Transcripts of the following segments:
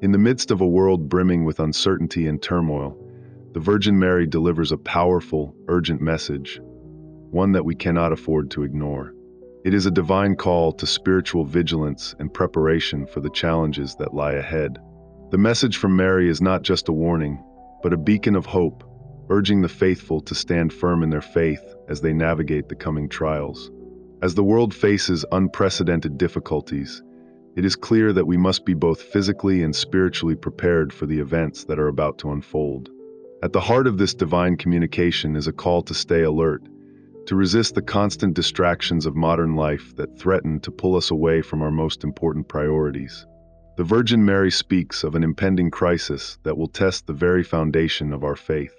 In the midst of a world brimming with uncertainty and turmoil, the Virgin Mary delivers a powerful, urgent message, one that we cannot afford to ignore. It is a divine call to spiritual vigilance and preparation for the challenges that lie ahead. The message from Mary is not just a warning, but a beacon of hope, urging the faithful to stand firm in their faith as they navigate the coming trials. As the world faces unprecedented difficulties, it is clear that we must be both physically and spiritually prepared for the events that are about to unfold. At the heart of this divine communication is a call to stay alert, to resist the constant distractions of modern life that threaten to pull us away from our most important priorities. The Virgin Mary speaks of an impending crisis that will test the very foundation of our faith.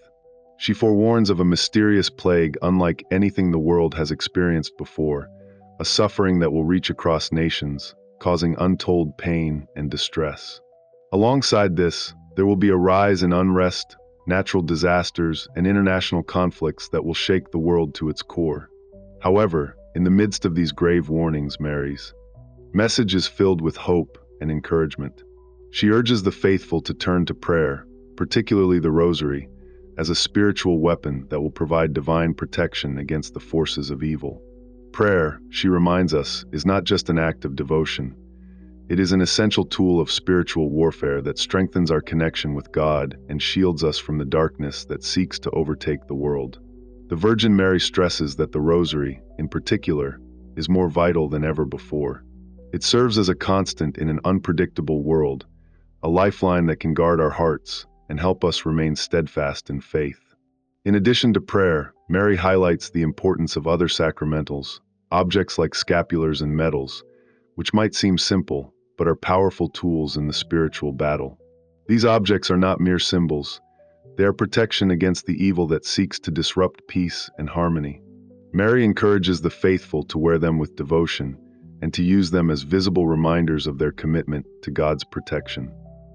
She forewarns of a mysterious plague unlike anything the world has experienced before, a suffering that will reach across nations, causing untold pain and distress. Alongside this, there will be a rise in unrest, natural disasters, and international conflicts that will shake the world to its core. However, in the midst of these grave warnings, Mary's message is filled with hope and encouragement. She urges the faithful to turn to prayer, particularly the Rosary, as a spiritual weapon that will provide divine protection against the forces of evil. Prayer, she reminds us, is not just an act of devotion. It is an essential tool of spiritual warfare that strengthens our connection with God and shields us from the darkness that seeks to overtake the world. The Virgin Mary stresses that the Rosary, in particular, is more vital than ever before. It serves as a constant in an unpredictable world, a lifeline that can guard our hearts and help us remain steadfast in faith. In addition to prayer, Mary highlights the importance of other sacramentals, objects like scapulars and medals, which might seem simple, but are powerful tools in the spiritual battle. These objects are not mere symbols. They are protection against the evil that seeks to disrupt peace and harmony. Mary encourages the faithful to wear them with devotion and to use them as visible reminders of their commitment to God's protection.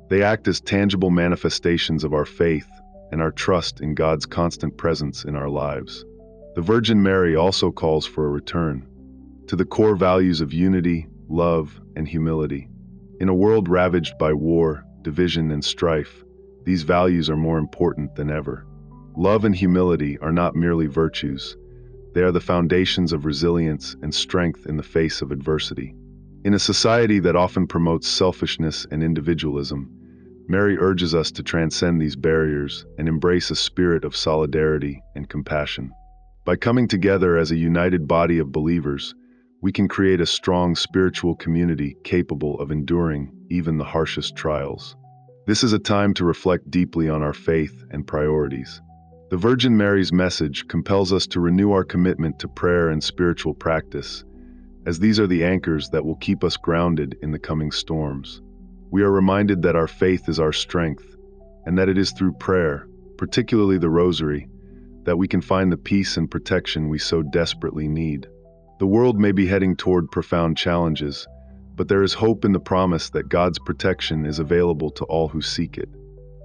They act as tangible manifestations of our faith and our trust in God's constant presence in our lives. The Virgin Mary also calls for a return to the core values of unity, love, and humility. In a world ravaged by war, division, and strife, these values are more important than ever. Love and humility are not merely virtues. They are the foundations of resilience and strength in the face of adversity. In a society that often promotes selfishness and individualism, Mary urges us to transcend these barriers and embrace a spirit of solidarity and compassion. By coming together as a united body of believers, we can create a strong spiritual community capable of enduring even the harshest trials. This is a time to reflect deeply on our faith and priorities. The Virgin Mary's message compels us to renew our commitment to prayer and spiritual practice, as these are the anchors that will keep us grounded in the coming storms. We are reminded that our faith is our strength, and that it is through prayer, particularly the Rosary, that we can find the peace and protection we so desperately need. The world may be heading toward profound challenges, but there is hope in the promise that God's protection is available to all who seek it.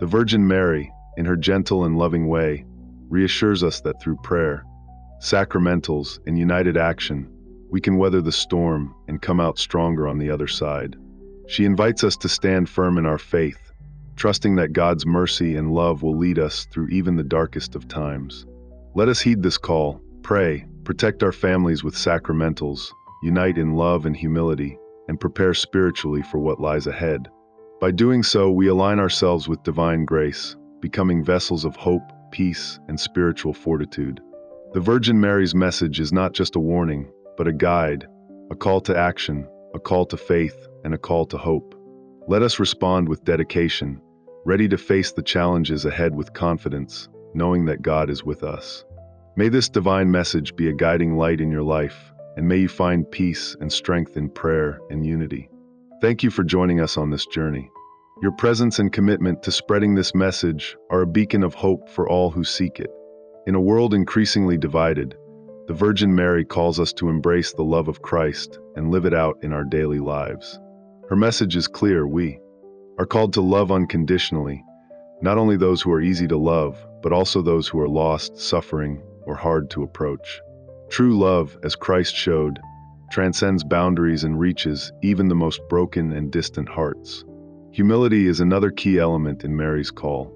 The Virgin Mary, in her gentle and loving way, reassures us that through prayer, sacramentals, and united action, we can weather the storm and come out stronger on the other side. She invites us to stand firm in our faith, trusting that God's mercy and love will lead us through even the darkest of times. Let us heed this call, pray, protect our families with sacramentals, unite in love and humility, and prepare spiritually for what lies ahead. By doing so, we align ourselves with divine grace, becoming vessels of hope, peace, and spiritual fortitude. The Virgin Mary's message is not just a warning, but a guide, a call to action, a call to faith, and a call to hope. Let us respond with dedication, ready to face the challenges ahead with confidence, knowing that God is with us. May this divine message be a guiding light in your life, and may you find peace and strength in prayer and unity. Thank you for joining us on this journey. Your presence and commitment to spreading this message are a beacon of hope for all who seek it. In a world increasingly divided, the Virgin Mary calls us to embrace the love of Christ and live it out in our daily lives. Her message is clear: we are called to love unconditionally, not only those who are easy to love, but also those who are lost, suffering, or hard to approach. True love, as Christ showed, transcends boundaries and reaches even the most broken and distant hearts. Humility is another key element in Mary's call.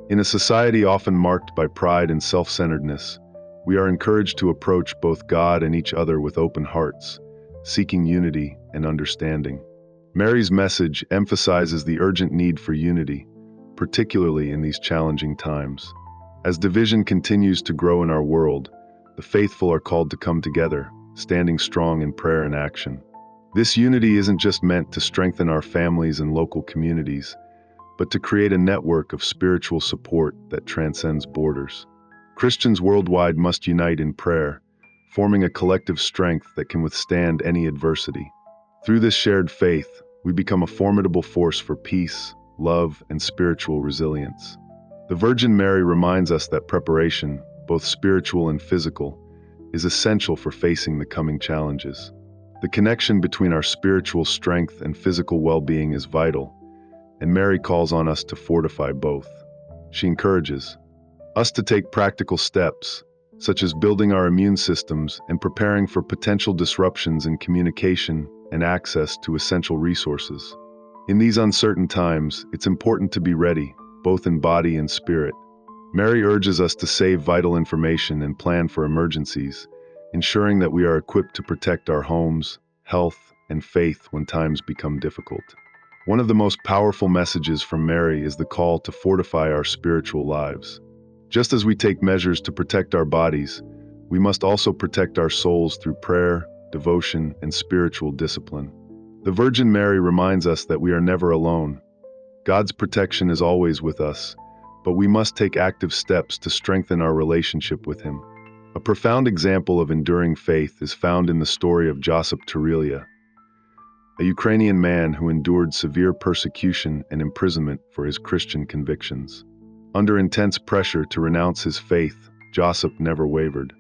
In a society often marked by pride and self-centeredness, we are encouraged to approach both God and each other with open hearts, seeking unity and understanding. Mary's message emphasizes the urgent need for unity, particularly in these challenging times. As division continues to grow in our world, the faithful are called to come together, standing strong in prayer and action. This unity isn't just meant to strengthen our families and local communities, but to create a network of spiritual support that transcends borders. Christians worldwide must unite in prayer, forming a collective strength that can withstand any adversity. Through this shared faith, we become a formidable force for peace, love, and spiritual resilience. The Virgin Mary reminds us that preparation, both spiritual and physical, is essential for facing the coming challenges. The connection between our spiritual strength and physical well-being is vital, and Mary calls on us to fortify both. She encourages us to take practical steps, such as building our immune systems and preparing for potential disruptions in communication and access to essential resources. In these uncertain times, it's important to be ready, both in body and spirit. Mary urges us to save vital information and plan for emergencies, ensuring that we are equipped to protect our homes, health, and faith when times become difficult. One of the most powerful messages from Mary is the call to fortify our spiritual lives. Just as we take measures to protect our bodies, we must also protect our souls through prayer, devotion, and spiritual discipline. The Virgin Mary reminds us that we are never alone. God's protection is always with us, but we must take active steps to strengthen our relationship with Him. A profound example of enduring faith is found in the story of Josip Turelia, a Ukrainian man who endured severe persecution and imprisonment for his Christian convictions. Under intense pressure to renounce his faith, Josip never wavered.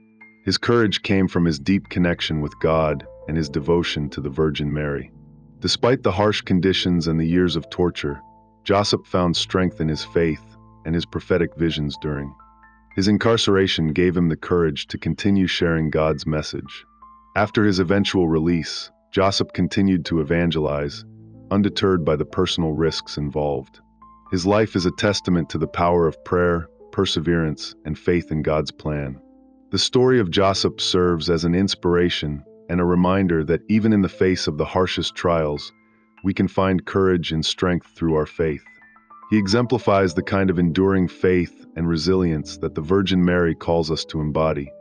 His courage came from his deep connection with God and his devotion to the Virgin Mary. Despite the harsh conditions and the years of torture, Josip found strength in his faith and his prophetic visions during his incarceration gave him the courage to continue sharing God's message. After his eventual release, Josip continued to evangelize, undeterred by the personal risks involved. His life is a testament to the power of prayer, perseverance, and faith in God's plan. The story of Josip serves as an inspiration and a reminder that even in the face of the harshest trials, we can find courage and strength through our faith. He exemplifies the kind of enduring faith and resilience that the Virgin Mary calls us to embody.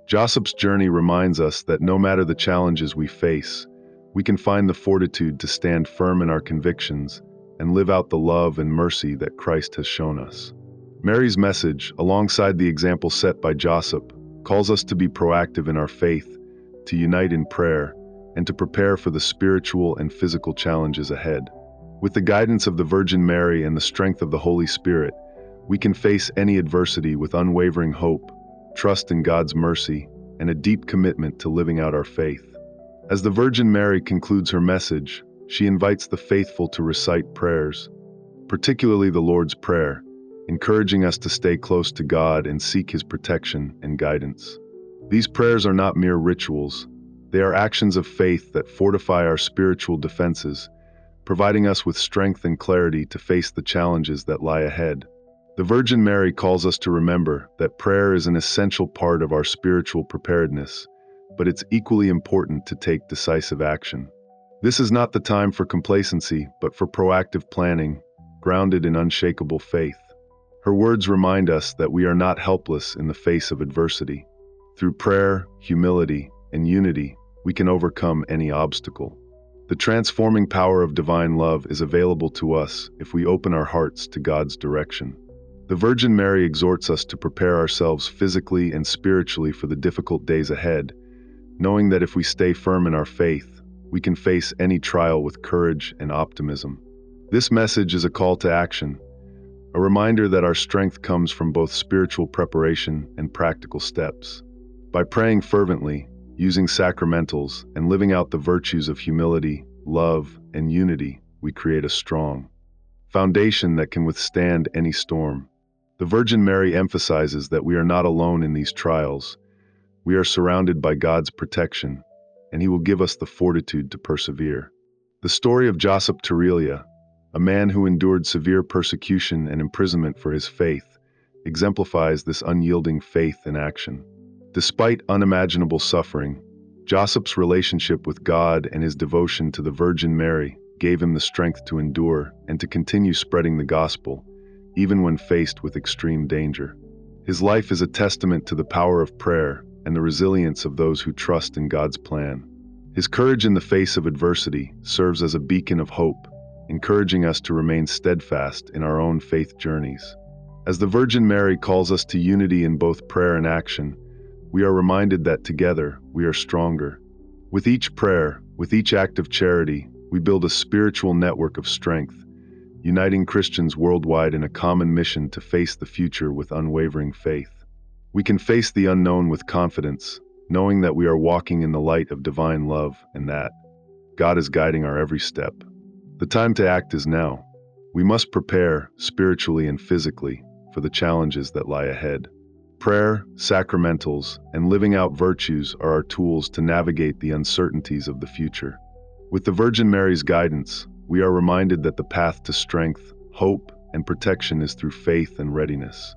Josip's journey reminds us that no matter the challenges we face, we can find the fortitude to stand firm in our convictions and live out the love and mercy that Christ has shown us. Mary's message, alongside the example set by Josip, calls us to be proactive in our faith, to unite in prayer, and to prepare for the spiritual and physical challenges ahead. With the guidance of the Virgin Mary and the strength of the Holy Spirit, we can face any adversity with unwavering hope, trust in God's mercy, and a deep commitment to living out our faith. As the Virgin Mary concludes her message, she invites the faithful to recite prayers, particularly the Lord's Prayer, encouraging us to stay close to God and seek His protection and guidance. These prayers are not mere rituals. They are actions of faith that fortify our spiritual defenses, providing us with strength and clarity to face the challenges that lie ahead. The Virgin Mary calls us to remember that prayer is an essential part of our spiritual preparedness, but it's equally important to take decisive action. This is not the time for complacency, but for proactive planning, grounded in unshakable faith. Her words remind us that we are not helpless in the face of adversity. Through prayer, humility, and unity, we can overcome any obstacle. The transforming power of divine love is available to us if we open our hearts to God's direction. The Virgin Mary exhorts us to prepare ourselves physically and spiritually for the difficult days ahead, knowing that if we stay firm in our faith, we can face any trial with courage and optimism. This message is a call to action, a reminder that our strength comes from both spiritual preparation and practical steps. By praying fervently, using sacramentals, and living out the virtues of humility, love, and unity, we create a strong foundation that can withstand any storm. The Virgin Mary emphasizes that we are not alone in these trials. We are surrounded by God's protection, and He will give us the fortitude to persevere. The story of Josip Turelia, a man who endured severe persecution and imprisonment for his faith, exemplifies this unyielding faith in action. Despite unimaginable suffering, Joseph's relationship with God and his devotion to the Virgin Mary gave him the strength to endure and to continue spreading the gospel, even when faced with extreme danger. His life is a testament to the power of prayer and the resilience of those who trust in God's plan. His courage in the face of adversity serves as a beacon of hope, encouraging us to remain steadfast in our own faith journeys. As the Virgin Mary calls us to unity in both prayer and action, we are reminded that together we are stronger. With each prayer, with each act of charity, we build a spiritual network of strength, uniting Christians worldwide in a common mission to face the future with unwavering faith. We can face the unknown with confidence, knowing that we are walking in the light of divine love and that God is guiding our every step. The time to act is now. We must prepare, spiritually and physically, for the challenges that lie ahead. Prayer, sacramentals, and living out virtues are our tools to navigate the uncertainties of the future. With the Virgin Mary's guidance, we are reminded that the path to strength, hope, and protection is through faith and readiness.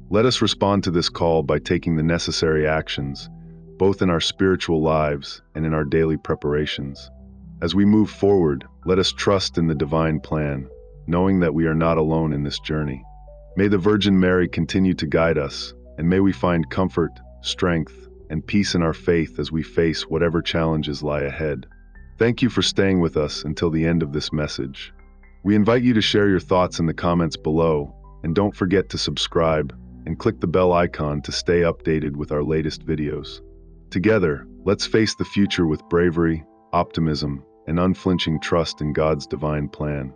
Let us respond to this call by taking the necessary actions, both in our spiritual lives and in our daily preparations. As we move forward, let us trust in the divine plan, knowing that we are not alone in this journey. May the Virgin Mary continue to guide us, and may we find comfort, strength, and peace in our faith as we face whatever challenges lie ahead. Thank you for staying with us until the end of this message. We invite you to share your thoughts in the comments below, and don't forget to subscribe and click the bell icon to stay updated with our latest videos. Together, let's face the future with bravery, optimism, and unflinching trust in God's divine plan.